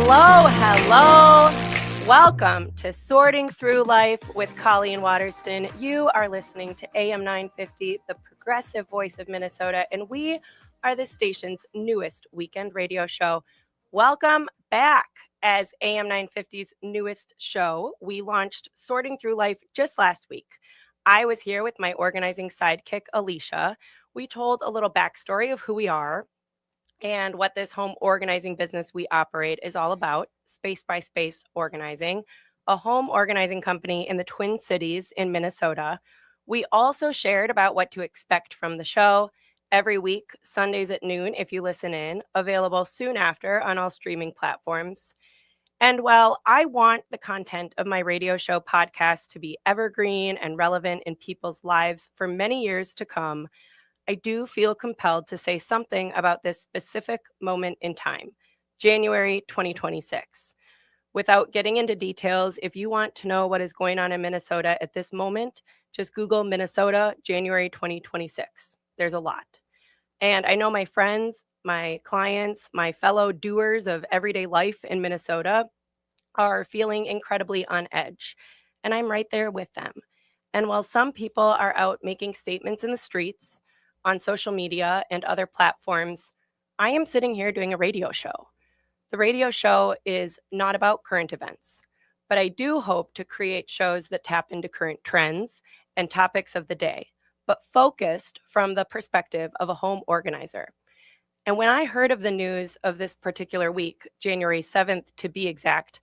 Hello. Welcome to Sorting Through Life with Colleen Waterston. You are listening to AM 950, the progressive voice of Minnesota, and we are the station's newest weekend radio show. Welcome back as AM 950's newest show. We launched Sorting Through Life just last week. I was here with my organizing sidekick, Alicia. We told a little backstory of who we are and what this home organizing business we operate is all about, Space by Space Organizing, a home organizing company in the Twin Cities in Minnesota. We also shared about what to expect from the show every week, Sundays at noon, if you listen in, available soon after on all streaming platforms. And while I want the content of my radio show podcast to be evergreen and relevant in people's lives for many years to come, I do feel compelled to say something about this specific moment in time, January 2026. Without getting into details, if you want to know what is going on in Minnesota at this moment, just Google Minnesota, January 2026. There's a lot. And I know my friends, my clients, my fellow doers of everyday life in Minnesota are feeling incredibly on edge. And I'm right there with them. And while some people are out making statements in the streets, on social media and other platforms, I am sitting here doing a radio show. The radio show is not about current events, but I do hope to create shows that tap into current trends and topics of the day, but focused from the perspective of a home organizer. And when I heard of the news of this particular week, January 7th to be exact,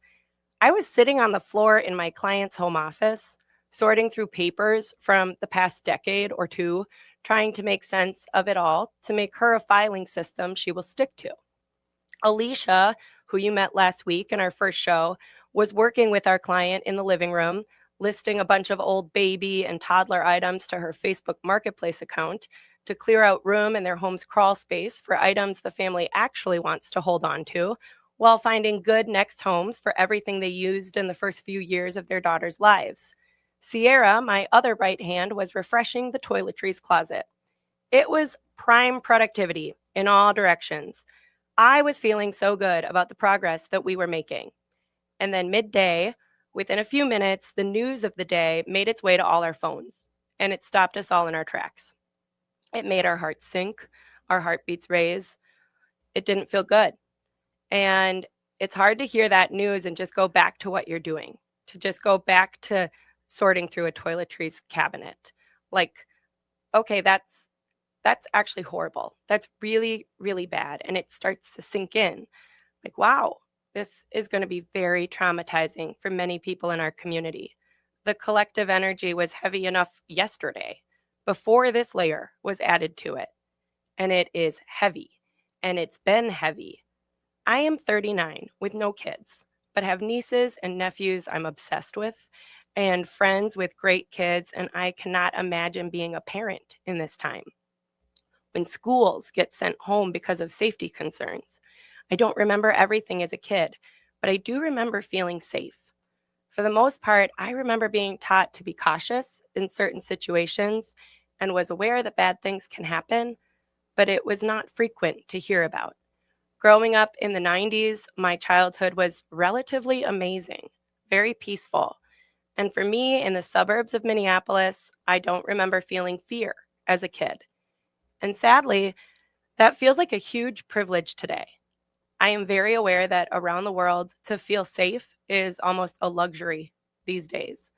I was sitting on the floor in my client's home office, sorting through papers from the past decade or two, trying to make sense of it all to make her a filing system she will stick to. Alicia, who you met last week in our first show, was working with our client in the living room, listing a bunch of old baby and toddler items to her Facebook Marketplace account to clear out room in their home's crawl space for items the family actually wants to hold on to, while finding good next homes for everything they used in the first few years of their daughter's lives. Sierra, my other right hand, was refreshing the toiletries closet. It was prime productivity in all directions. I was feeling so good about the progress that we were making. And then midday, within a few minutes, the news of the day made its way to all our phones, and it stopped us all in our tracks. It made our hearts sink, our heartbeats raise. It didn't feel good. And it's hard to hear that news and just go back to what you're doing, to just go back to sorting through a toiletries cabinet. Like, okay, that's actually horrible. That's really, really bad. And it starts to sink in. Like, wow, this is going to be very traumatizing for many people in our community. The collective energy was heavy enough yesterday before this layer was added to it. And it is heavy. And it's been heavy. I am 39 with no kids, but have nieces and nephews I'm obsessed with, and friends with great kids, and I cannot imagine being a parent in this time. When schools get sent home because of safety concerns, I don't remember everything as a kid, but I do remember feeling safe. For the most part, I remember being taught to be cautious in certain situations and was aware that bad things can happen, but it was not frequent to hear about. Growing up in the 90s, my childhood was relatively amazing, very peaceful. And for me, in the suburbs of Minneapolis, I don't remember feeling fear as a kid. And sadly, that feels like a huge privilege today. I am very aware that around the world, to feel safe is almost a luxury these days.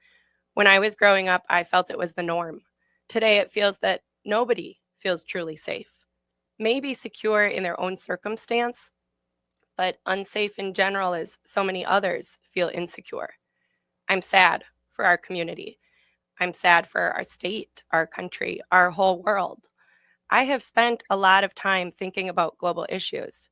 When I was growing up, I felt it was the norm. Today, it feels that nobody feels truly safe. Maybe secure in their own circumstance, but unsafe in general as so many others feel insecure. I'm sad for our community. I'm sad for our state, our country, our whole world. I have spent a lot of time thinking about global issues.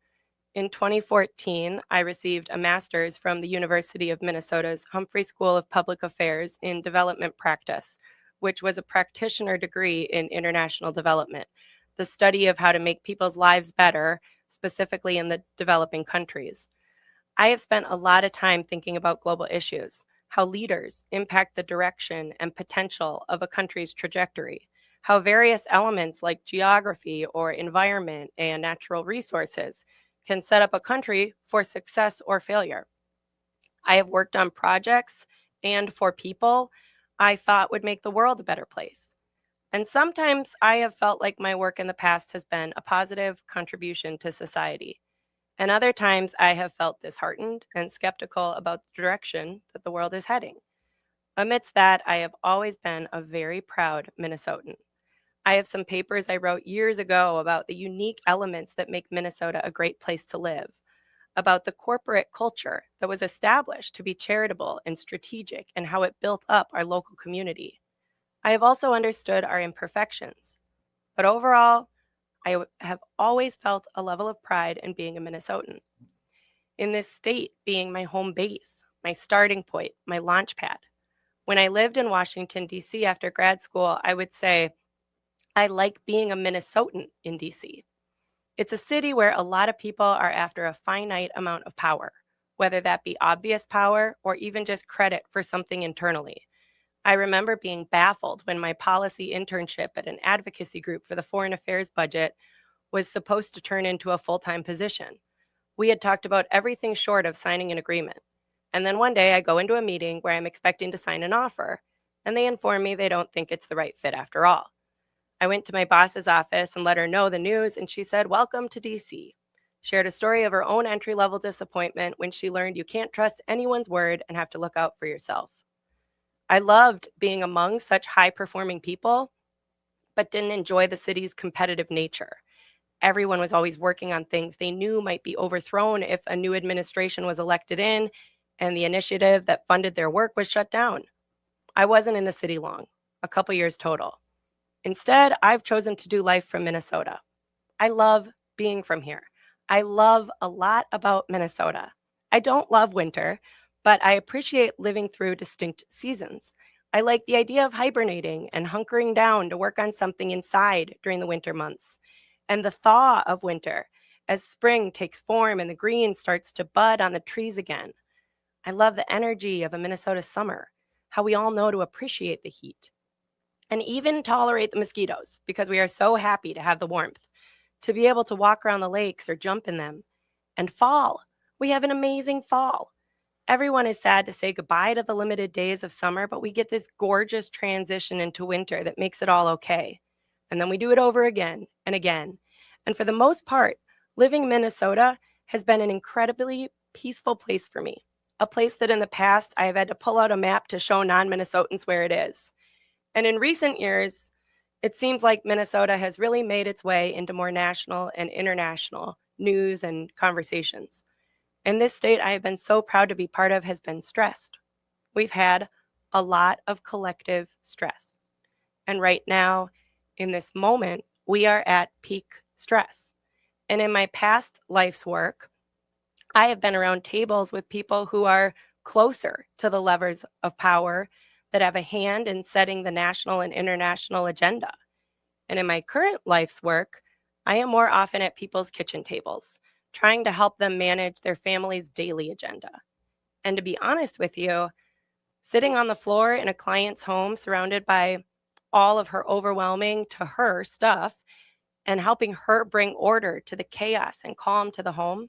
In 2014, I received a master's from the University of Minnesota's Humphrey School of Public Affairs in Development Practice, which was a practitioner degree in international development, the study of how to make people's lives better, specifically in the developing countries. I have spent a lot of time thinking about global issues, how leaders impact the direction and potential of a country's trajectory, how various elements like geography or environment and natural resources can set up a country for success or failure. I have worked on projects and for people I thought would make the world a better place. And sometimes I have felt like my work in the past has been a positive contribution to society. And other times I have felt disheartened and skeptical about the direction that the world is heading. Amidst that, I have always been a very proud Minnesotan. I have some papers I wrote years ago about the unique elements that make Minnesota a great place to live, about the corporate culture that was established to be charitable and strategic and how it built up our local community. I have also understood our imperfections, but overall, have always felt a level of pride in being a Minnesotan. In this state being my home base, my starting point, my launch pad. When I lived in Washington, D.C. after grad school, I would say, I like being a Minnesotan in D.C. It's a city where a lot of people are after a finite amount of power, whether that be obvious power or even just credit for something internally. I remember being baffled when my policy internship at an advocacy group for the foreign affairs budget was supposed to turn into a full-time position. We had talked about everything short of signing an agreement. And then one day I go into a meeting where I'm expecting to sign an offer, and they inform me they don't think it's the right fit after all. I went to my boss's office and let her know the news, and she said, "Welcome to DC." Shared a story of her own entry-level disappointment when she learned you can't trust anyone's word and have to look out for yourself. I loved being among such high-performing people, but didn't enjoy the city's competitive nature. Everyone was always working on things they knew might be overthrown if a new administration was elected in and the initiative that funded their work was shut down. I wasn't in the city long, a couple years total. Instead, I've chosen to do life from Minnesota. I love being from here. I love a lot about Minnesota. I don't love winter, but I appreciate living through distinct seasons. I like the idea of hibernating and hunkering down to work on something inside during the winter months, and the thaw of winter as spring takes form and the green starts to bud on the trees again. I love the energy of a Minnesota summer, how we all know to appreciate the heat, and even tolerate the mosquitoes because we are so happy to have the warmth, to be able to walk around the lakes or jump in them. And fall, we have an amazing fall. Everyone is sad to say goodbye to the limited days of summer, but we get this gorgeous transition into winter that makes it all okay. And then we do it over again and again. And for the most part, living in Minnesota has been an incredibly peaceful place for me. A place that in the past I have had to pull out a map to show non-Minnesotans where it is. And in recent years, it seems like Minnesota has really made its way into more national and international news and conversations. And this state I have been so proud to be part of has been stressed. We've had a lot of collective stress. And right now, in this moment, we are at peak stress. And in my past life's work, I have been around tables with people who are closer to the levers of power that have a hand in setting the national and international agenda. And in my current life's work, I am more often at people's kitchen tables, trying to help them manage their family's daily agenda. And to be honest with you, sitting on the floor in a client's home surrounded by all of her overwhelming to her stuff and helping her bring order to the chaos and calm to the home,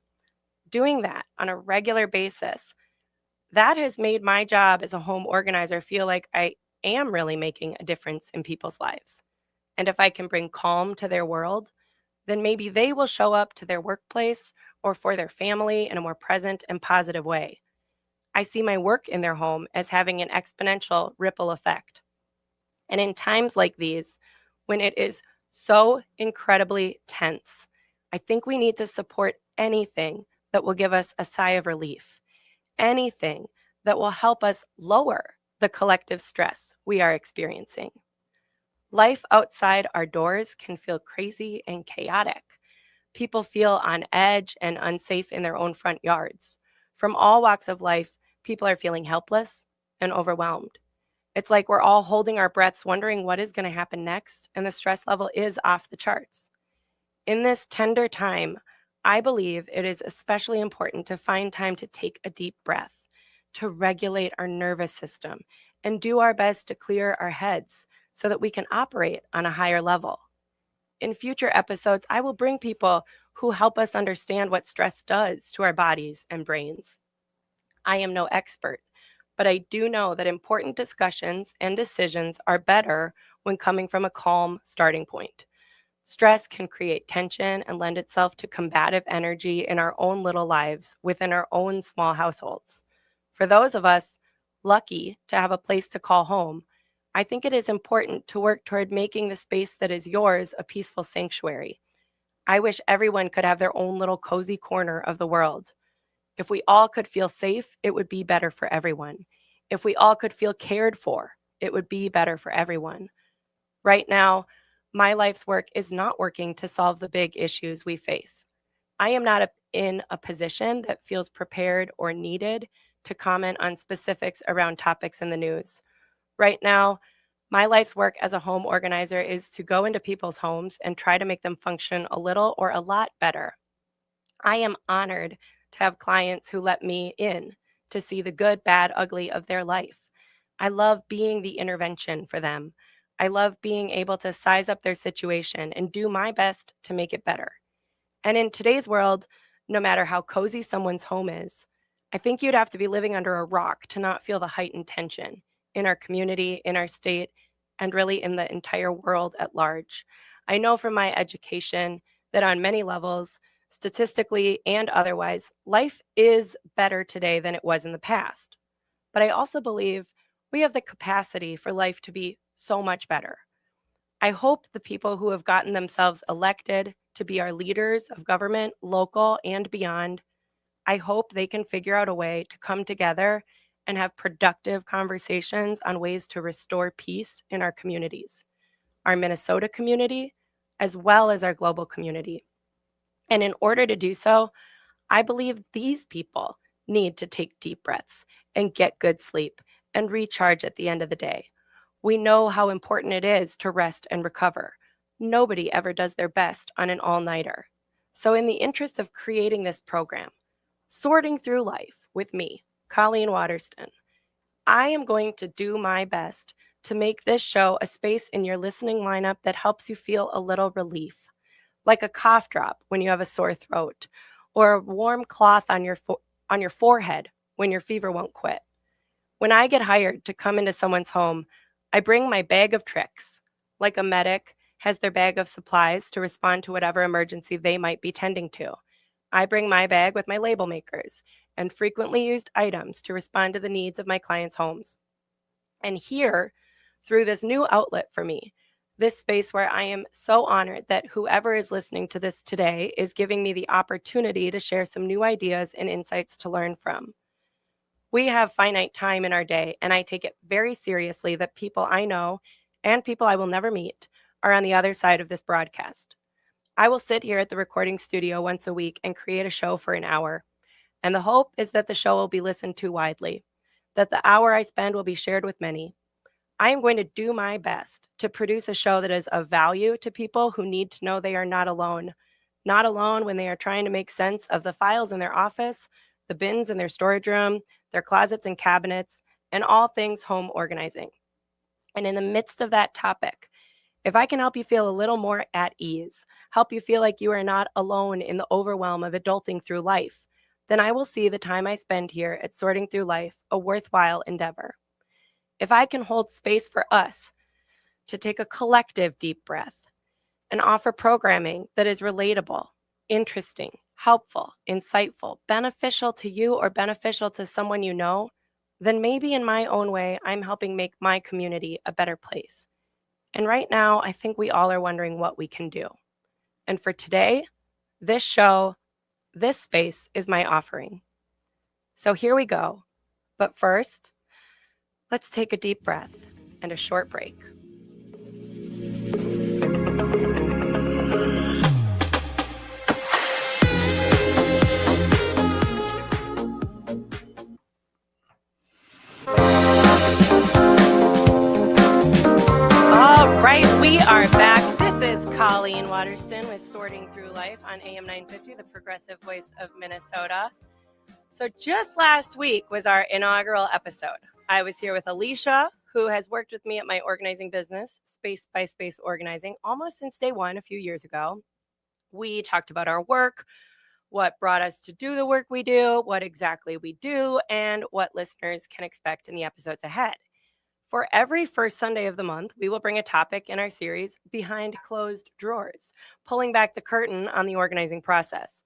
doing that on a regular basis, that has made my job as a home organizer feel like I am really making a difference in people's lives. And if I can bring calm to their world, then maybe they will show up to their workplace or for their family in a more present and positive way. I see my work in their home as having an exponential ripple effect. And in times like these, when it is so incredibly tense, I think we need to support anything that will give us a sigh of relief, anything that will help us lower the collective stress we are experiencing. Life outside our doors can feel crazy and chaotic. People feel on edge and unsafe in their own front yards. From all walks of life, people are feeling helpless and overwhelmed. It's like we're all holding our breaths, wondering what is going to happen next, and the stress level is off the charts. In this tender time, I believe it is especially important to find time to take a deep breath, to regulate our nervous system, and do our best to clear our heads so that we can operate on a higher level. In future episodes, I will bring people who help us understand what stress does to our bodies and brains. I am no expert, but I do know that important discussions and decisions are better when coming from a calm starting point. Stress can create tension and lend itself to combative energy in our own little lives within our own small households. For those of us lucky to have a place to call home, I think it is important to work toward making the space that is yours a peaceful sanctuary. I wish everyone could have their own little cozy corner of the world. If we all could feel safe, it would be better for everyone. If we all could feel cared for, it would be better for everyone. Right now, my life's work is not working to solve the big issues we face. I am not in a position that feels prepared or needed to comment on specifics around topics in the news. Right now, my life's work as a home organizer is to go into people's homes and try to make them function a little or a lot better. I am honored to have clients who let me in to see the good, bad, ugly of their life. I love being the intervention for them. I love being able to size up their situation and do my best to make it better. And in today's world, no matter how cozy someone's home is, I think you'd have to be living under a rock to not feel the heightened tension in our community, in our state, and really in the entire world at large. I know from my education that on many levels, statistically and otherwise, life is better today than it was in the past. But I also believe we have the capacity for life to be so much better. I hope the people who have gotten themselves elected to be our leaders of government, local and beyond, I hope they can figure out a way to come together and have productive conversations on ways to restore peace in our communities, our Minnesota community, as well as our global community. And in order to do so, I believe these people need to take deep breaths and get good sleep and recharge at the end of the day. We know how important it is to rest and recover. Nobody ever does their best on an all-nighter. So in the interest of creating this program, Sorting Through Life with me, Colleen Waterston, I am going to do my best to make this show a space in your listening lineup that helps you feel a little relief, like a cough drop when you have a sore throat, or a warm cloth on your forehead when your fever won't quit. When I get hired to come into someone's home, I bring my bag of tricks, like a medic has their bag of supplies to respond to whatever emergency they might be tending to. I bring my bag with my label makers and frequently used items to respond to the needs of my clients' homes. And here, through this new outlet for me, this space where I am so honored that whoever is listening to this today is giving me the opportunity to share some new ideas and insights to learn from. We have finite time in our day, and I take it very seriously that people I know and people I will never meet are on the other side of this broadcast. I will sit here at the recording studio once a week and create a show for an hour. And the hope is that the show will be listened to widely, that the hour I spend will be shared with many. I am going to do my best to produce a show that is of value to people who need to know they are not alone when they are trying to make sense of the files in their office, the bins in their storage room, their closets and cabinets, and all things home organizing. And in the midst of that topic, if I can help you feel a little more at ease, help you feel like you are not alone in the overwhelm of adulting through life, then I will see the time I spend here at Sorting Through Life a worthwhile endeavor. If I can hold space for us to take a collective deep breath and offer programming that is relatable, interesting, helpful, insightful, beneficial to you or beneficial to someone you know, then maybe in my own way, I'm helping make my community a better place. And right now, I think we all are wondering what we can do. And for today, this show, this space is my offering. So here we go. But first, let's take a deep breath and a short break. All right, we are back. This is Colleen Waterston with Sorting Through Life on AM 950, the progressive voice of Minnesota. So just last week was our inaugural episode. I was here with Alicia, who has worked with me at my organizing business, Space by Space Organizing, almost since day one a few years ago. We talked about our work, what brought us to do the work we do, what exactly we do, and what listeners can expect in the episodes ahead. For every first Sunday of the month, we will bring a topic in our series, Behind Closed Drawers, pulling back the curtain on the organizing process.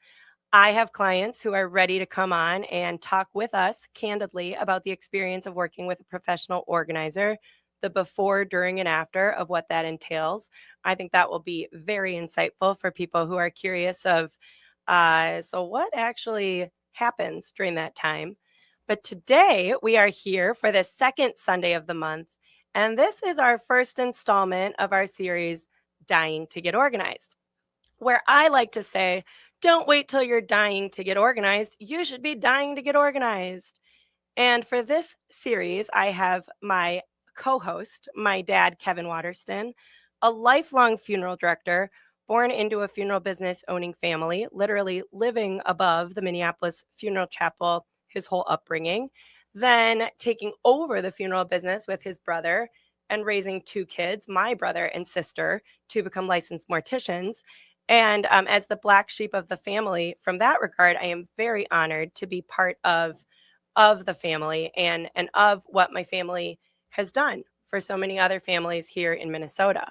I have clients who are ready to come on and talk with us candidly about the experience of working with a professional organizer, the before, during, and after of what that entails. I think that will be very insightful for people who are curious of, so what actually happens during that time. But today we are here for the second Sunday of the month, and this is our first installment of our series, Dying to Get Organized, where I like to say, don't wait till you're dying to get organized. You should be dying to get organized. And for this series, I have my co-host, my dad, Kevin Waterston, a lifelong funeral director, born into a funeral business owning family, literally living above the Minneapolis Funeral Chapel his whole upbringing, then taking over the funeral business with his brother and raising two kids, my brother and sister, to become licensed morticians. And as the black sheep of the family, from that regard, I am very honored to be part of the family and of what my family has done for so many other families here in Minnesota.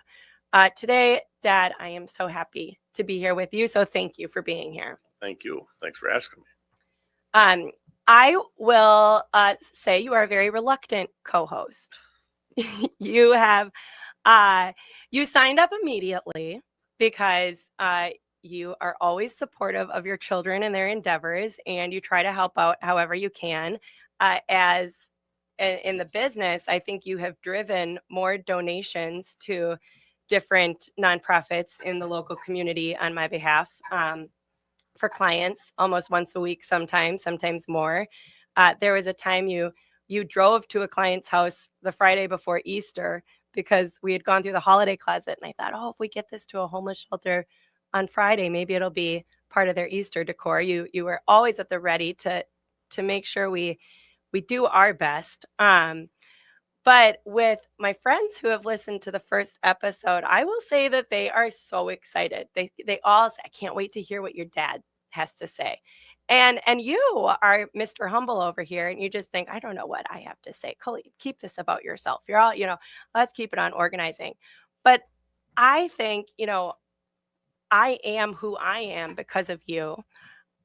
Today, Dad, I am so happy to be here with you. So thank you for being here. Thank you. Thanks for asking me. I will say you are a very reluctant co-host. You have you signed up immediately because you are always supportive of your children and their endeavors, and you try to help out however you can. As in the business, I think you have driven more donations to different nonprofits in the local community on my behalf for clients almost once a week, sometimes more. There was a time you drove to a client's house the Friday before Easter because we had gone through the holiday closet, and I thought, oh, if we get this to a homeless shelter on Friday, maybe it'll be part of their Easter decor. You were always at the ready to make sure we do our best. But with my friends who have listened to the first episode, I will say that they are so excited. They all say, I can't wait to hear what your dad has to say. And you are Mr. Humble over here, and you just think, I don't know what I have to say. Colleen, keep this about yourself. You're all, let's keep it on organizing. But I think, I am who I am because of you.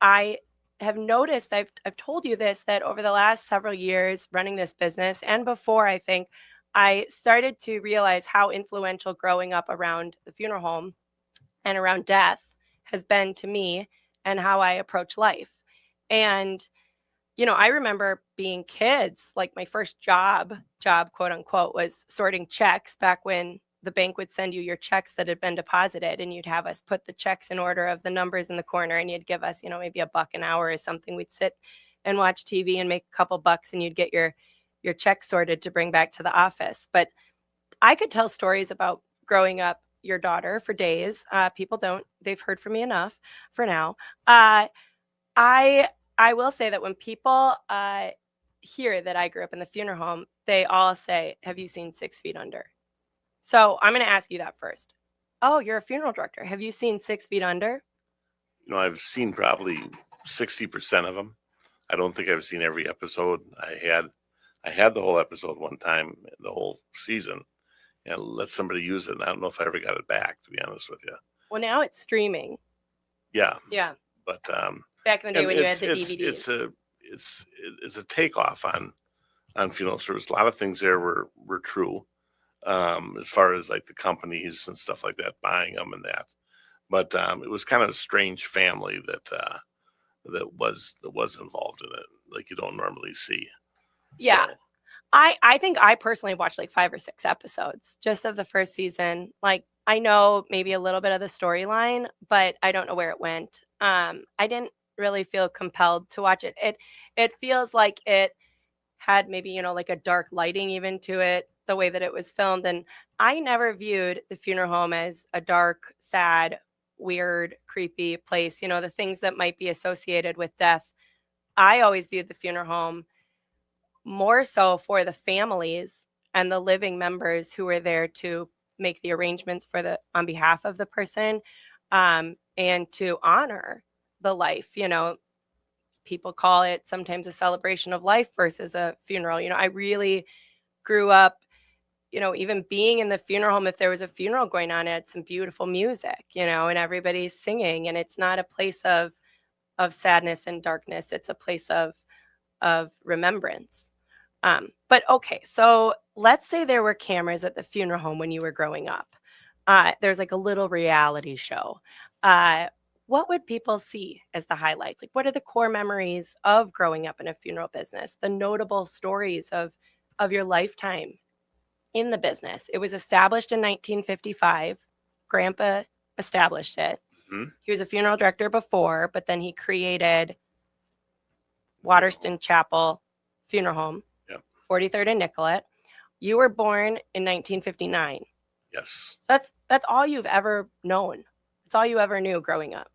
I have noticed, I've told you this, that over the last several years running this business and before, I think I started to realize how influential growing up around the funeral home and around death has been to me and how I approach life. And, I remember being kids, like my first job, quote unquote, was sorting checks back when the bank would send you your checks that had been deposited, and you'd have us put the checks in order of the numbers in the corner, and you'd give us, maybe $1 an hour or something. We'd sit and watch TV and make a couple bucks, and you'd get your checks sorted to bring back to the office. But I could tell stories about growing up your daughter for days. People don't. They've heard from me enough for now. I will say that when people hear that I grew up in the funeral home, they all say, have you seen 6 Feet Under? So I'm going to ask you that first. Oh, you're a funeral director. Have you seen 6 Feet Under? I've seen probably 60% of them. I don't think I've seen every episode. I had the whole episode one time, the whole season, and let somebody use it. And I don't know if I ever got it back, to be honest with you. Well, now it's streaming. Yeah. Yeah. But back in the day when you had the DVDs. It's a takeoff on funeral service. A lot of things there were true. As far as like the companies and stuff like that, buying them and that, but it was kind of a strange family that was involved in it, like you don't normally see. Yeah, so. I think I personally watched like 5 or 6 episodes just of the first season. Like I know maybe a little bit of the storyline, but I don't know where it went. I didn't really feel compelled to watch it. It feels like it had maybe like a dark lighting even to it, the way that it was filmed. And I never viewed the funeral home as a dark, sad, weird, creepy place. The things that might be associated with death. I always viewed the funeral home more so for the families and the living members who were there to make the arrangements on behalf of the person. and to honor the life. People call it sometimes a celebration of life versus a funeral. I really grew up, even being in the funeral home. If there was a funeral going on, it had some beautiful music, and everybody's singing, and it's not a place of sadness and darkness. It's a place of remembrance. But okay, so let's say there were cameras at the funeral home when you were growing up. There's like a little reality show. What would people see as the highlights? Like, what are the core memories of growing up in a funeral business? The notable stories of your lifetime in the business. It was established in 1955. Grandpa established it. Hmm. He was a funeral director before, but then he created Waterston Chapel Funeral Home, Yep. 43rd and Nicollet. You were born in 1959. Yes. So that's all you've ever known. That's all you ever knew growing up.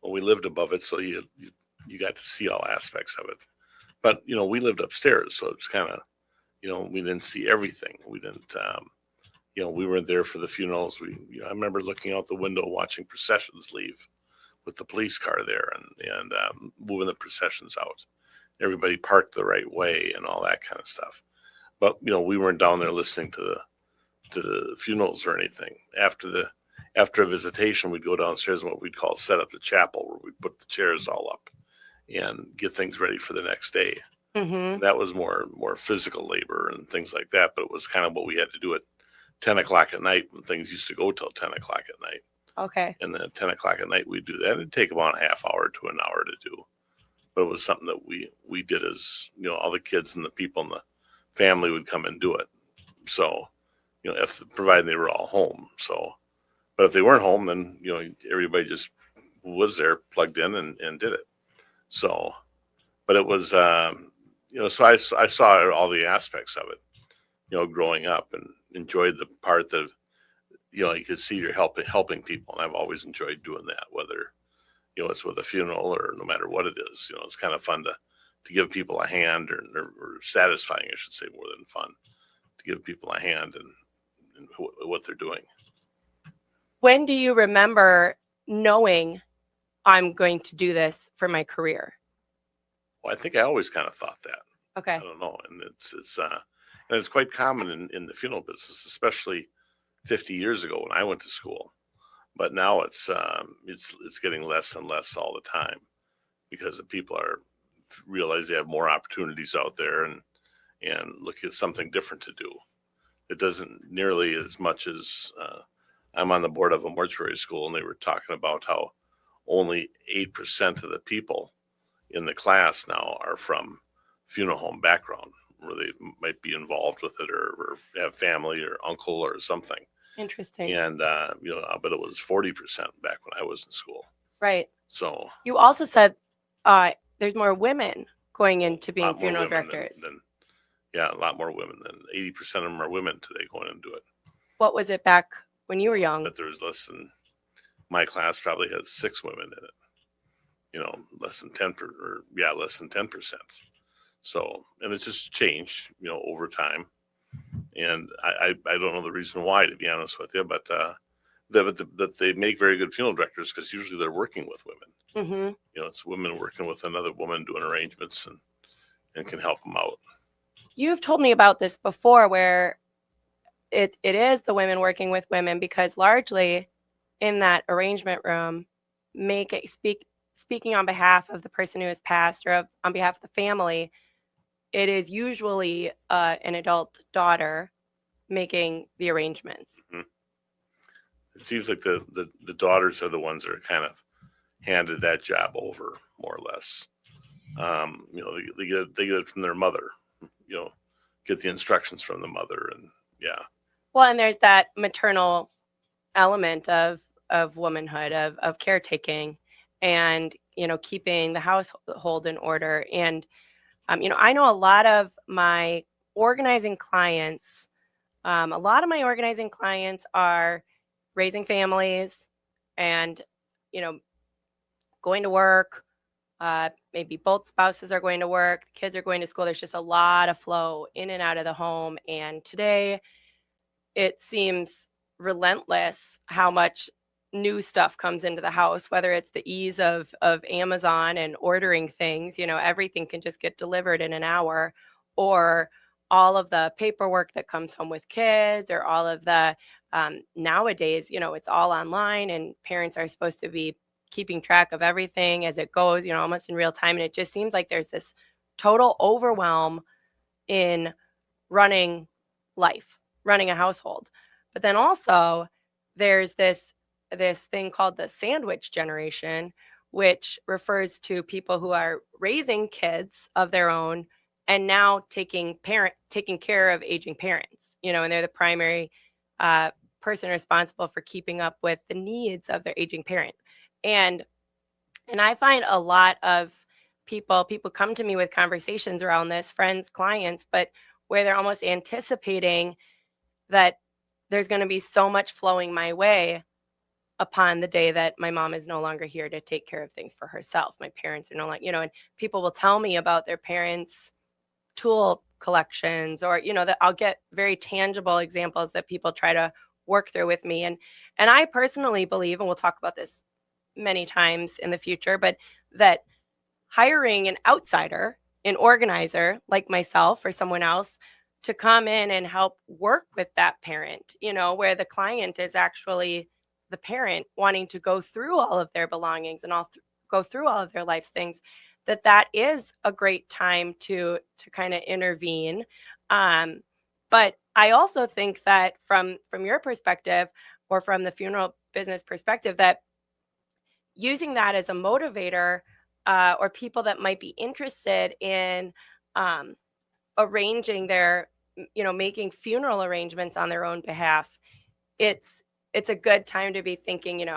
Well, we lived above it, so you got to see all aspects of it. But we lived upstairs, so it's kind of we didn't see everything. We didn't. We weren't there for the funerals. I remember looking out the window watching processions leave with the police car there and moving the processions out. Everybody parked the right way and all that kind of stuff. But we weren't down there listening to the funerals or anything. After a visitation, we'd go downstairs and what we'd call set up the chapel, where we'd put the chairs all up and get things ready for the next day. Mm-hmm. That was more physical labor and things like that, but it was kind of what we had to do at 10 o'clock at night when things used to go till 10 o'clock at night. Okay. And then at 10 o'clock at night, we'd do that. It'd take about a half hour to an hour to do. But it was something that we did as, all the kids and the people in the family would come and do it. So, if provided they were all home. So, but if they weren't home, then, everybody just was there, plugged in and did it. So, but it was, so I saw all the aspects of it, growing up, and enjoyed the part that, you could see you're helping people. And I've always enjoyed doing that, whether, it's with a funeral or no matter what it is. It's kind of fun to give people a hand, or satisfying, I should say, more than fun, to give people a hand in what they're doing. When do you remember knowing I'm going to do this for my career? Well, I think I always kind of thought that. Okay. I don't know, and it's quite common in the funeral business, especially 50 years ago when I went to school. But now it's getting less and less all the time, because the people realize they have more opportunities out there and look at something different to do. It doesn't nearly as much as I'm on the board of a mortuary school, and they were talking about how only 8% of the people in the class now are from funeral home background, where they might be involved with it or have family or uncle or something. Interesting. And but it was 40% back when I was in school. Right. So you also said there's more women going into being funeral directors. A lot more women. Than 80% of them are women today going into it. What was it back when you were young? But there was less than, my class probably had 6 women in it. Less than 10%. So, and it just changed, over time. And I don't know the reason why, to be honest with you, but that they make very good funeral directors, because usually they're working with women. Mm-hmm. It's women working with another woman doing arrangements and can help them out. You've told me about this before, where it is the women working with women, because largely in that arrangement room, speaking on behalf of the person who has passed, or on behalf of the family, it is usually an adult daughter making the arrangements. Mm-hmm. It seems like the daughters are the ones that are kind of handed that job over, more or less. They get it from their mother. Get the instructions from the mother, and yeah. Well, and there's that maternal element of womanhood, of caretaking, and keeping the household in order. And I know a lot of my organizing clients. A lot of my organizing clients are raising families, and going to work. Maybe both spouses are going to work, the kids are going to school. There's just a lot of flow in and out of the home. And today it seems relentless how much new stuff comes into the house, whether it's the ease of Amazon and ordering things, everything can just get delivered in an hour, or all of the paperwork that comes home with kids, or all of the nowadays, it's all online, and parents are supposed to be keeping track of everything as it goes, almost in real time. And it just seems like there's this total overwhelm in running life, running a household. But then also there's this thing called the sandwich generation, which refers to people who are raising kids of their own and now taking care of aging parents, and they're the primary person responsible for keeping up with the needs of their aging parent. And I find a lot of people come to me with conversations around this, friends, clients, but where they're almost anticipating that there's going to be so much flowing my way upon the day that my mom is no longer here to take care of things for herself. My parents are no longer, and people will tell me about their parents' tool collections, or, that I'll get very tangible examples that people try to work through with me. And I personally believe, and we'll talk about this many times in the future, but that hiring an outsider, an organizer like myself or someone else, to come in and help work with that parent, where the client is actually the parent wanting to go through all of their belongings and go through all of their life's things, that is a great time to kind of intervene. But I also think that from your perspective, or from the funeral business perspective, that using that as a motivator, or people that might be interested in arranging their, making funeral arrangements on their own behalf, it's a good time to be thinking,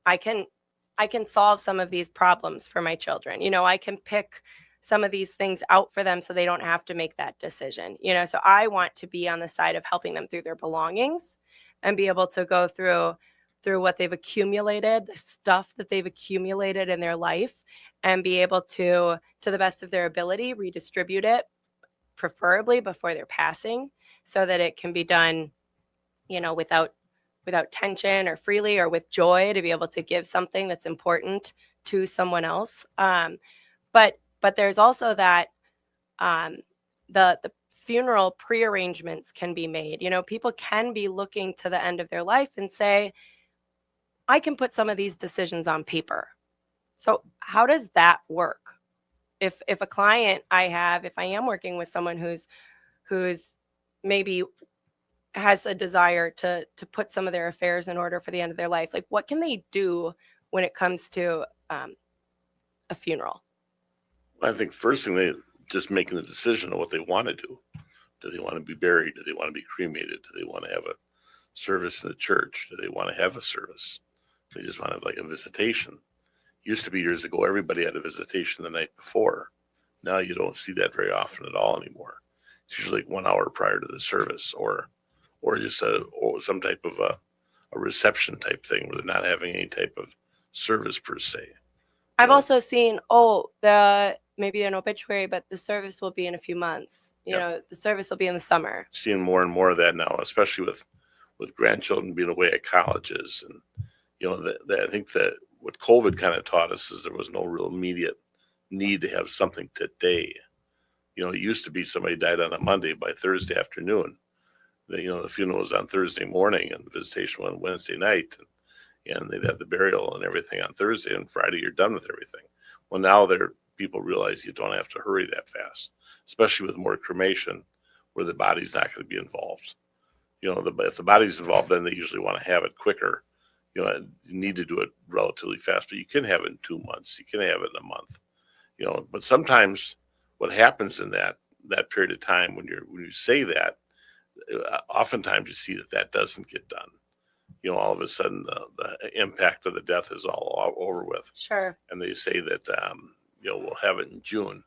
I can solve some of these problems for my children. I can pick some of these things out for them so they don't have to make that decision. So I want to be on the side of helping them through their belongings and be able to go through what they've accumulated, the stuff that they've accumulated in their life, and be able to the best of their ability, redistribute it, preferably before they're passing, so that it can be done, without tension, or freely, or with joy, to be able to give something that's important to someone else. But there's also that the funeral prearrangements can be made. People can be looking to the end of their life and say, I can put some of these decisions on paper. So how does that work? If a client if I am working with someone who's maybe has a desire to put some of their affairs in order for the end of their life, like, what can they do when it comes to a funeral? I think first thing, they just making the decision of what they want to do. Do they want to be buried? Do they want to be cremated? Do they want to have a service in the church? Do they want to have a service? They just want to have like a visitation. Used to be years ago, everybody had a visitation the night before. Now you don't see that very often at all anymore. It's usually like 1 hour prior to the service, or just some type of a reception type thing where they're not having any type of service per se. I've also seen, maybe an obituary, but the service will be in a few months. The service will be in the summer. Seeing more and more of that now, especially with grandchildren being away at colleges. And, I think that what COVID kind of taught us is there was no real immediate need to have something today. It used to be somebody died on a Monday, by Thursday afternoon. The funeral was on Thursday morning and the visitation was on Wednesday night. And they'd have the burial and everything on Thursday, and Friday you're done with everything. Well, now people realize you don't have to hurry that fast, especially with more cremation, where the body's not going to be involved. If the body's involved, then they usually want to have it quicker. You need to do it relatively fast, but you can have it in 2 months. You can have it in a month. But sometimes what happens in that period of time when you say that, oftentimes you see that doesn't get done. All of a sudden the impact of the death is all over with. Sure. And they say that, we'll have it in June.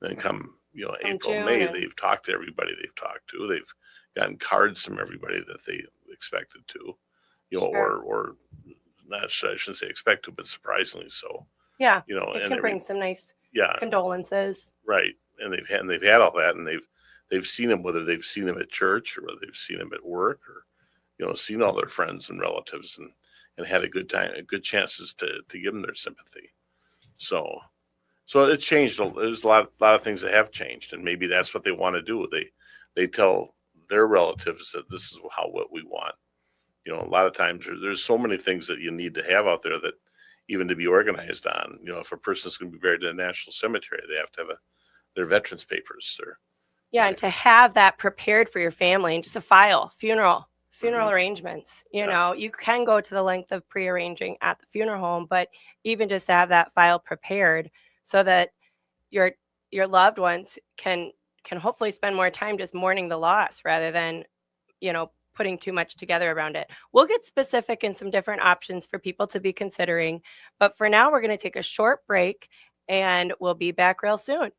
Then come, April, May, they've talked to everybody they've talked to. They've gotten cards from everybody that they expected to, sure. or not, I shouldn't say expect to, but surprisingly so. Yeah. It can bring some nice condolences. Right. And they've had all that, and they've seen them, whether they've seen them at church or whether they've seen them at work, or seen all their friends and relatives, and and had a good time, good chances to give them their sympathy. So it changed. There's a lot of things that have changed, and maybe that's what they want to do. They tell their relatives that this is what we want. A lot of times there's so many things that you need to have out there that even to be organized on. If a person's going to be buried in a national cemetery, they have to have their veterans papers. And to have that prepared for your family and just a file, funeral arrangements. You can go to the length of pre-arranging at the funeral home, but even just to have that file prepared so that your loved ones can hopefully spend more time just mourning the loss rather than, putting too much together around it. We'll get specific in some different options for people to be considering, but for now we're going to take a short break and we'll be back real soon.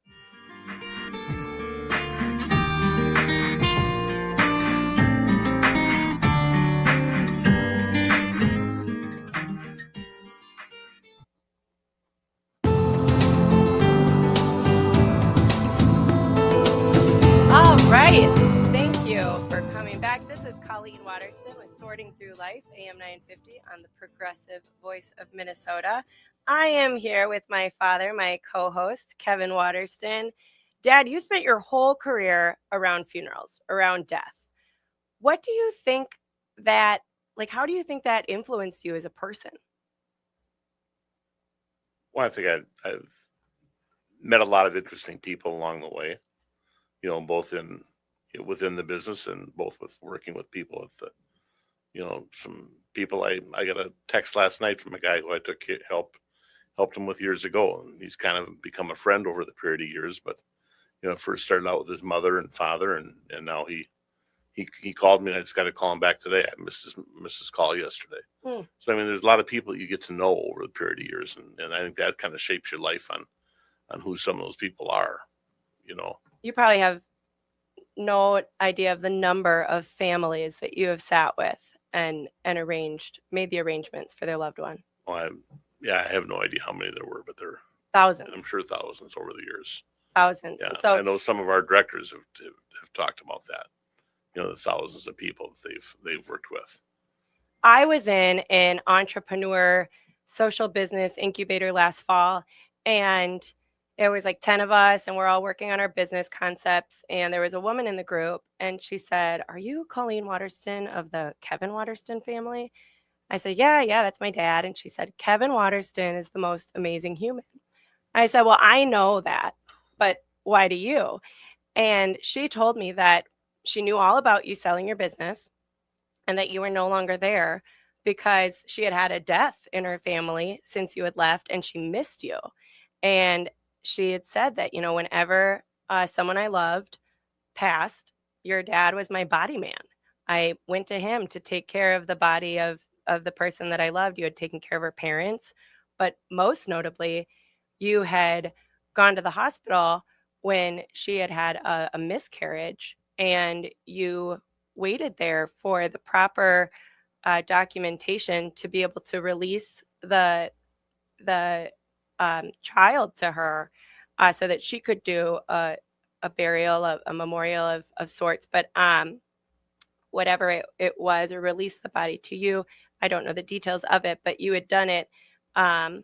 All right. Thank you for coming back. This is Colleen Waterston with Sorting Through Life, AM 950 on the Progressive Voice of Minnesota. I am here with my father, my co-host, Kevin Waterston. Dad, you spent your whole career around funerals, around death. What do you think how do you think that influenced you as a person? Well, I think I've met a lot of interesting people along the way, both within the business and both with working with people at the, some people I got a text last night from a guy who I helped him with years ago. And he's kind of become a friend over the period of years, but, first started out with his mother and father and now he called me and I just got to call him back today. I missed his call yesterday. So, there's a lot of people you get to know over the period of years. And I think that kind of shapes your life on who some of those people are, You probably have no idea of the number of families that you have sat with and made the arrangements for their loved one. Well, I have no idea how many there were, but there are thousands. I'm sure thousands over the years. Thousands. Yeah, so I know some of our directors have talked about that. The thousands of people that they've worked with. I was in an entrepreneur social business incubator last fall, and it was like 10 of us, and we're all working on our business concepts. And there was a woman in the group, and she said, "Are you Colleen Waterston of the Kevin Waterston family?" I said, yeah, that's my dad. And she said, "Kevin Waterston is the most amazing human." I said, "Well, I know that, but why do you?" And she told me that she knew all about you selling your business and that you were no longer there because she had had a death in her family since you had left and she missed you. And she had said that, whenever someone I loved passed, your dad was my body man. I went to him to take care of the body of the person that I loved. You had taken care of her parents, but most notably, you had gone to the hospital when she had had a miscarriage, and you waited there for the proper documentation to be able to release the child to her so that she could do a burial, a memorial of sorts. But whatever it was, or release the body to you. I don't know the details of it, but you had done it. And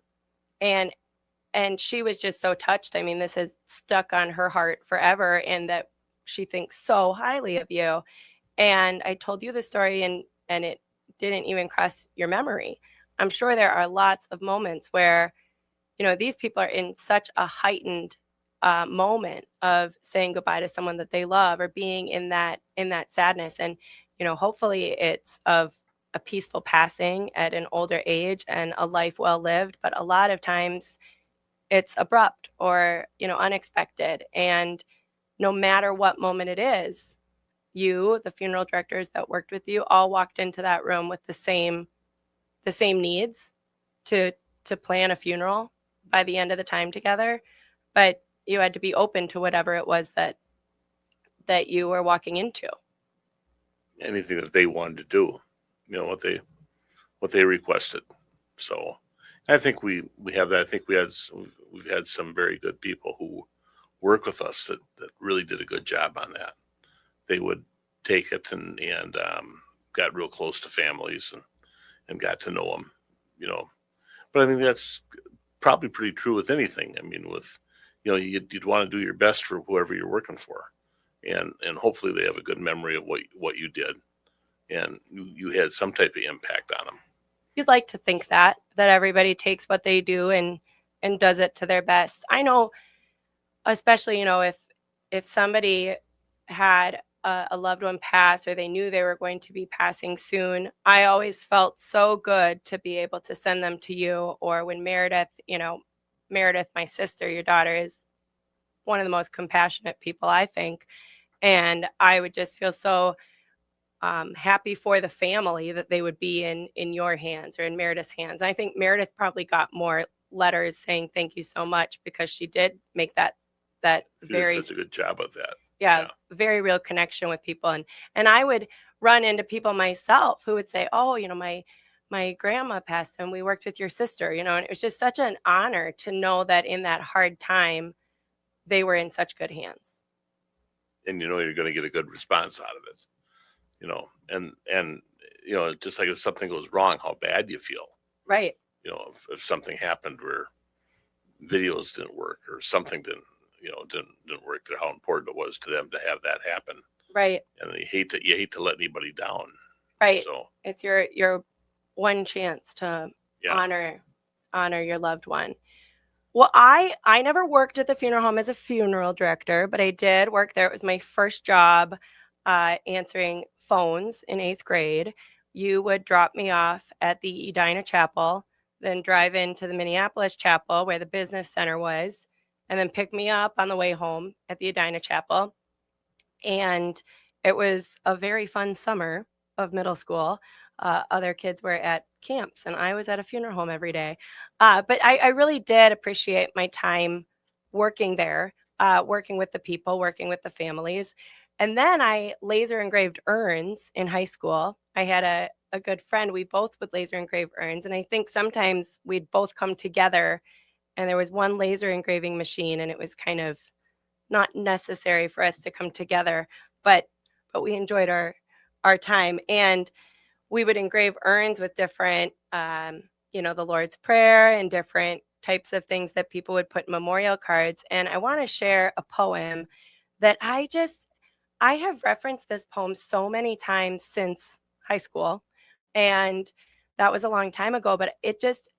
she was just so touched. This has stuck on her heart forever, and that she thinks so highly of you. And I told you the story and it didn't even cross your memory. I'm sure there are lots of moments where, these people are in such a heightened moment of saying goodbye to someone that they love, or being in that sadness. And, hopefully it's of a peaceful passing at an older age and a life well lived. But a lot of times it's abrupt or, unexpected. And no matter what moment it is, you, the funeral directors that worked with you, all walked into that room with the same needs to plan a funeral by the end of the time together. But you had to be open to whatever it was that you were walking into. Anything that they wanted to do, what they requested. So I think we have that. I think we've had some very good people who work with us that really did a good job on that. They would take it and got real close to families and got to know them, But I mean, that's probably pretty true with anything. I mean, you'd want to do your best for whoever you're working for, and hopefully they have a good memory of what you did, and you had some type of impact on them. You'd like to think that everybody takes what they do and does it to their best. I know, especially, if somebody had a loved one pass, or they knew they were going to be passing soon, I always felt so good to be able to send them to you. Or when Meredith, my sister, your daughter, is one of the most compassionate people, I think. And I would just feel so happy for the family that they would be in your hands or in Meredith's hands. I think Meredith probably got more letters saying thank you so much, because she did make that She very did such a good job of that. Yeah, very real connection with people. And I would run into people myself who would say, oh, my grandma passed and we worked with your sister, and it was just such an honor to know that in that hard time, they were in such good hands. And you're going to get a good response out of it, and just like if something goes wrong, how bad you feel. Right. If something happened where videos didn't work or something didn't work there, how important it was to them to have that happen. Right. And you hate to let anybody down. Right. So it's your one chance to honor your loved one. Well, I never worked at the funeral home as a funeral director, but I did work there. It was my first job answering phones in 8th grade. You would drop me off at the Edina Chapel, then drive into the Minneapolis Chapel where the business center was, and then pick me up on the way home at the Edina Chapel. And it was a very fun summer of middle school. Other kids were at camps, and I was at a funeral home every day. But I really did appreciate my time working there, working with the people, working with the families. And then I laser engraved urns in high school. I had a good friend. We both would laser engrave urns. And I think sometimes we'd both come together, and there was one laser engraving machine, and it was kind of not necessary for us to come together, but we enjoyed our time. And we would engrave urns with different, the Lord's Prayer and different types of things that people would put in memorial cards. And I want to share a poem that I have referenced this poem so many times since high school. And that was a long time ago, but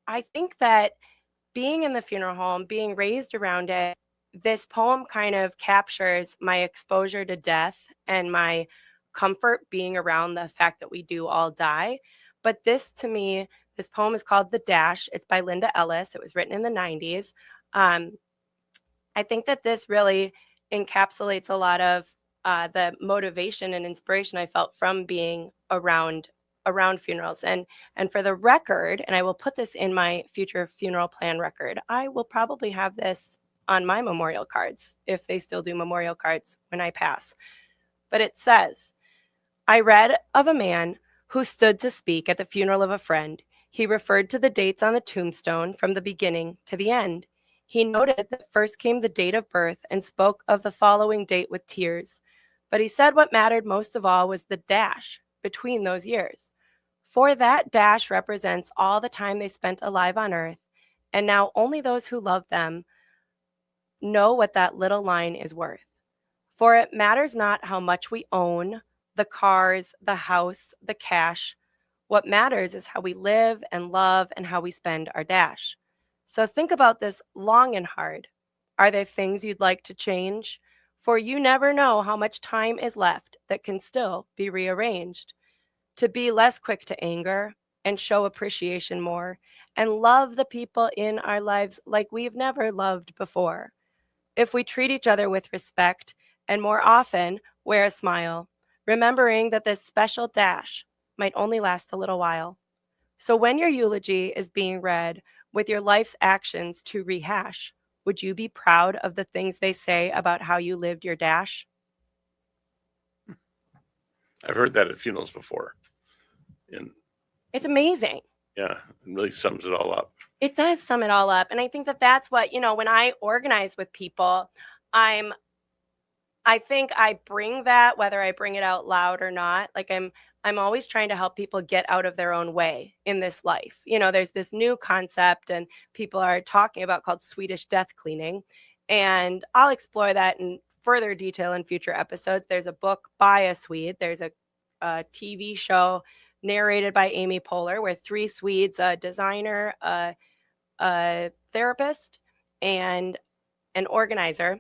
I think that being in the funeral home, being raised around it, this poem kind of captures my exposure to death and my comfort being around the fact that we do all die. But this poem is called The Dash. It's by Linda Ellis. It was written in the 90s. I think that this really encapsulates a lot of the motivation and inspiration I felt from being around funerals. And for the record, and I will put this in my future funeral plan record, I will probably have this on my memorial cards, if they still do memorial cards when I pass. But it says, I read of a man who stood to speak at the funeral of a friend. He referred to the dates on the tombstone from the beginning to the end. He noted that first came the date of birth and spoke of the following date with tears. But he said what mattered most of all was the dash between those years. For that dash represents all the time they spent alive on earth, and now only those who love them know what that little line is worth. For it matters not how much we own, the cars, the house, the cash. What matters is how we live and love and how we spend our dash. So think about this long and hard. Are there things you'd like to change? For you never know how much time is left that can still be rearranged. To be less quick to anger and show appreciation more, and love the people in our lives like we've never loved before. If we treat each other with respect and more often wear a smile, remembering that this special dash might only last a little while. So when your eulogy is being read with your life's actions to rehash, would you be proud of the things they say about how you lived your dash? I've heard that at funerals before. And it's amazing. Yeah, it really sums it all up. It does sum it all up. And I think that that's what, when I organize with people, I think I bring that, whether I bring it out loud or not. Like I'm I'm always trying to help people get out of their own way in this life. There's this new concept and people are talking about called Swedish death cleaning. And I'll explore that in further detail in future episodes. There's a book by a Swede. There's a TV show narrated by Amy Poehler where 3 Swedes, a designer, a therapist, and an organizer,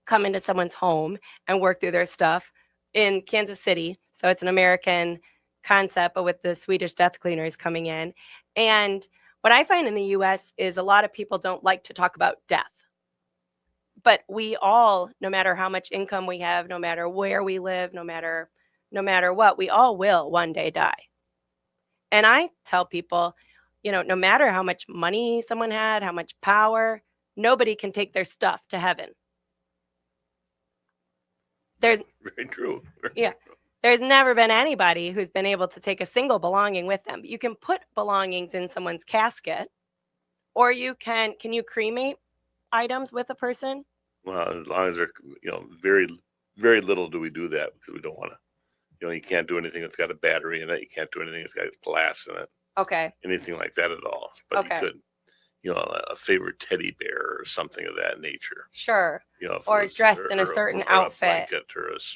come into someone's home and work through their stuff in Kansas City. So it's an American concept, but with the Swedish death cleaners coming in. And what I find in the US is a lot of people don't like to talk about death. But we all, no matter how much income we have, no matter where we live, no matter what, we all will one day die. And I tell people, no matter how much money someone had, how much power, nobody can take their stuff to heaven. There's Very true. Yeah. There's never been anybody who's been able to take a single belonging with them. You can put belongings in someone's casket, or can you cremate items with a person? Well, as long as they're, very, very little do we do that because we don't want to, you can't do anything that's got a battery in it. You can't do anything that's got glass in it. Okay. Anything like that at all. But Okay. you could, a favorite teddy bear or something of that nature. Sure. If or it was- dressed in a certain outfit. A blanket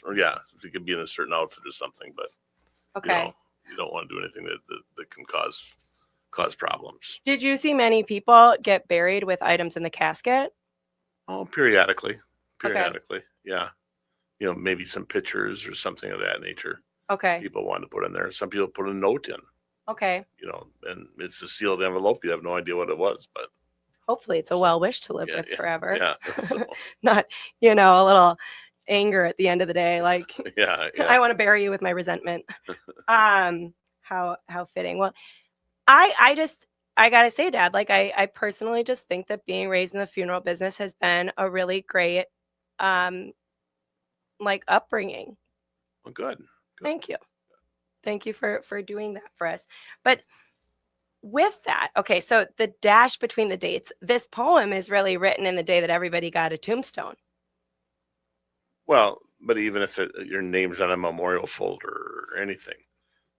or yeah, it could be in a certain outfit or something. But Okay. you don't want to do anything that can cause problems. Did you see many people get buried with items in the casket? Oh, periodically, yeah. Maybe some pictures or something of that nature. Okay. People want to put in there. Some people put a note in. Okay. And it's a sealed envelope. You have no idea what it was, but hopefully it's a well wish to live with forever. Yeah. So, Not, a little anger at the end of the day. Like, yeah. I want to bury you with my resentment. How fitting. Well, I gotta say, Dad, like I personally just think that being raised in the funeral business has been a really great, upbringing. Well, good. Thank you. Thank you for doing that for us. But with that, okay, so the dash between the dates, this poem is really written in the day that everybody got a tombstone. Well, but even if your name's on a memorial folder or anything,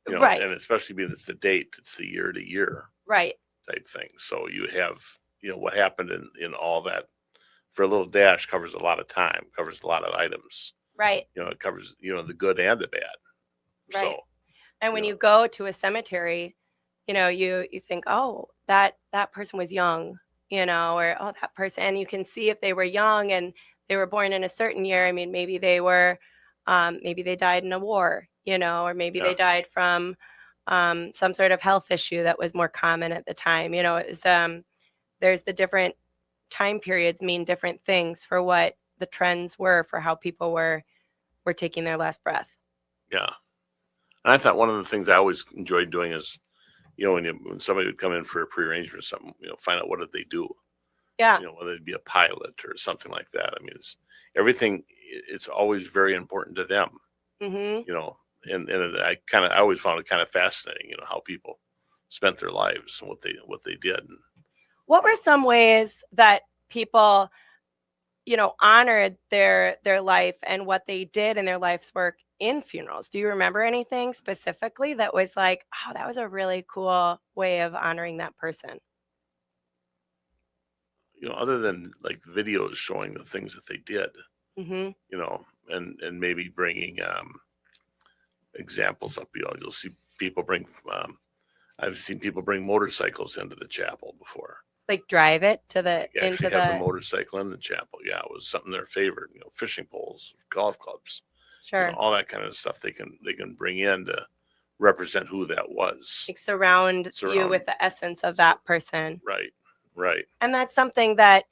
right, and especially being it's the date, it's the year to year, right, type thing. So you have, what happened in all that for a little dash covers a lot of time, covers a lot of items. Right. It covers, the good and the bad. Right. So, and when you go to a cemetery, you think, oh, that person was young, or oh, that person, and you can see if they were young and they were born in a certain year. I mean, maybe they were, maybe they died in a war, or maybe they died from some sort of health issue that was more common at the time. It was, there's the different time periods mean different things for what the trends were for how people were taking their last breath. Yeah. And I thought one of the things I always enjoyed doing is, when somebody would come in for a prearrangement or something, find out what did they do. Yeah. Whether it be a pilot or something like that. I mean, everything. It's always very important to them. Mm-hmm. And I always found it kind of fascinating, how people spent their lives and what they did. And, what were some ways that people, honored their life and what they did in their life's work in funerals? Do you remember anything specifically that was like, oh, that was a really cool way of honoring that person? Other than like videos showing the things that they did, mm-hmm. And maybe bringing examples up. You'll see people bring. I've seen people bring motorcycles into the chapel before. Like drive it to the into the motorcycle in the chapel. Yeah, it was something their favorite. Fishing poles, golf clubs, sure, all that kind of stuff. They can bring in to represent who that was. Like surround you with the essence of that person. Right. And that's something that,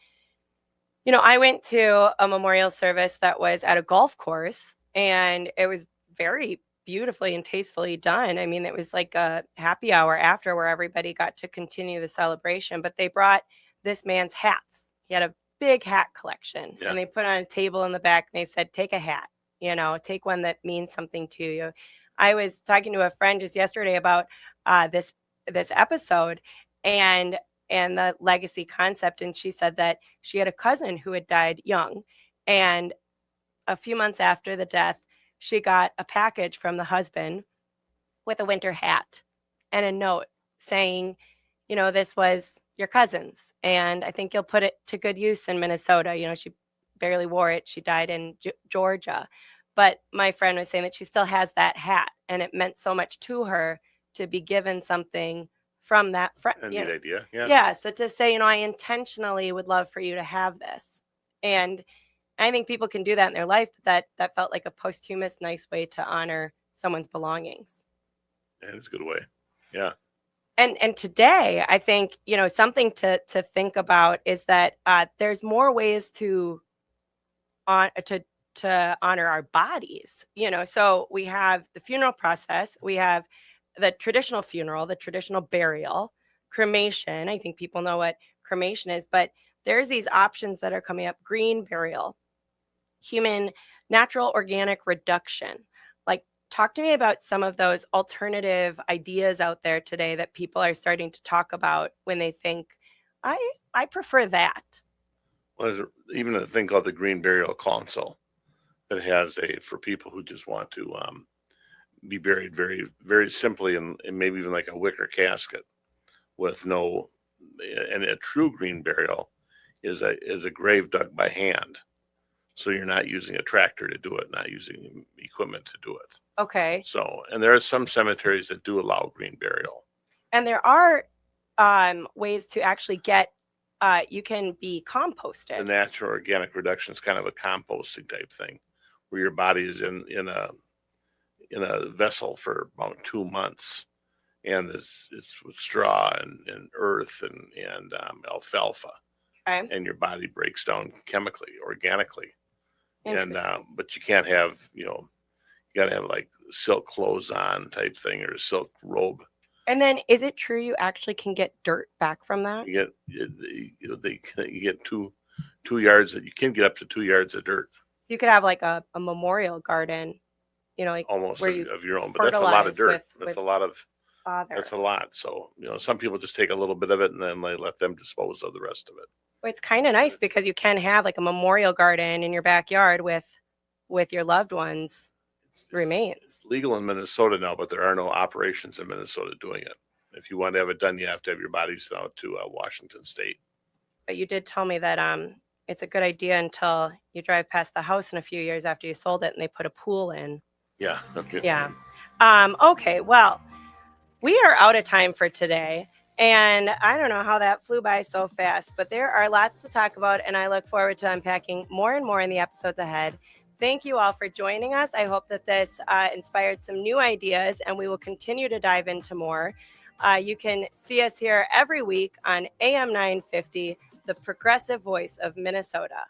I went to a memorial service that was at a golf course, and it was very beautifully and tastefully done. I mean, it was like a happy hour after where everybody got to continue the celebration, but they brought this man's hats. He had a big hat collection, and they put on a table in the back, and they said, take a hat, take one that means something to you. I was talking to a friend just yesterday about this episode and the legacy concept. And she said that she had a cousin who had died young, and a few months after the death, she got a package from the husband with a winter hat and a note saying, this was your cousin's, and I think you'll put it to good use in Minnesota. She barely wore it. She died in Georgia. But my friend was saying that she still has that hat, and it meant so much to her to be given something from that friend. A neat idea. Yeah. Yeah. So to say, I intentionally would love for you to have this. And I think people can do that in their life. That felt like a posthumous, nice way to honor someone's belongings. And it's a good way. Yeah. And today, I think, something to think about is that there's more ways to honor our bodies. So we have the funeral process, we have the traditional funeral, the traditional burial, cremation. I think people know what cremation is, but there's these options that are coming up: green burial, human natural organic reduction. Like, talk to me about some of those alternative ideas out there today that people are starting to talk about when they think, I prefer that. Well, there's even a thing called the Green Burial Council that has for people who just want to be buried very, very simply and maybe even like a wicker casket with and a true green burial is a grave dug by hand. So you're not using a tractor to do it, not using equipment to do it. Okay. So, and there are some cemeteries that do allow green burial. And there are ways to actually get, you can be composted. The natural organic reduction is kind of a composting type thing, where your body is in a vessel for about 2 months, and it's with straw and earth and alfalfa, okay. And your body breaks down chemically, organically, and but you can't have you got to have like silk clothes on type thing or a silk robe. And then, is it true you actually can get dirt back from that? You get 2 yards. You can get up to 2 yards of dirt. So you could have like a memorial garden, like almost where of your own, but that's a lot of dirt. That's a lot of father. That's a lot. So some people just take a little bit of it and then they let them dispose of the rest of it. Well, it's kind of nice because you can have like a memorial garden in your backyard with your loved ones' remains. It's legal in Minnesota now, but there are no operations in Minnesota doing it. If you want to have it done, you have to have your body sent out to Washington State. But you did tell me that it's a good idea until you drive past the house in a few years after you sold it and they put a pool in. Yeah. Okay. Yeah. Okay. Well, we are out of time for today. And I don't know how that flew by so fast, but there are lots to talk about, and I look forward to unpacking more and more in the episodes ahead. Thank you all for joining us. I hope that this inspired some new ideas, and we will continue to dive into more. You can see us here every week on AM 950, the progressive voice of Minnesota.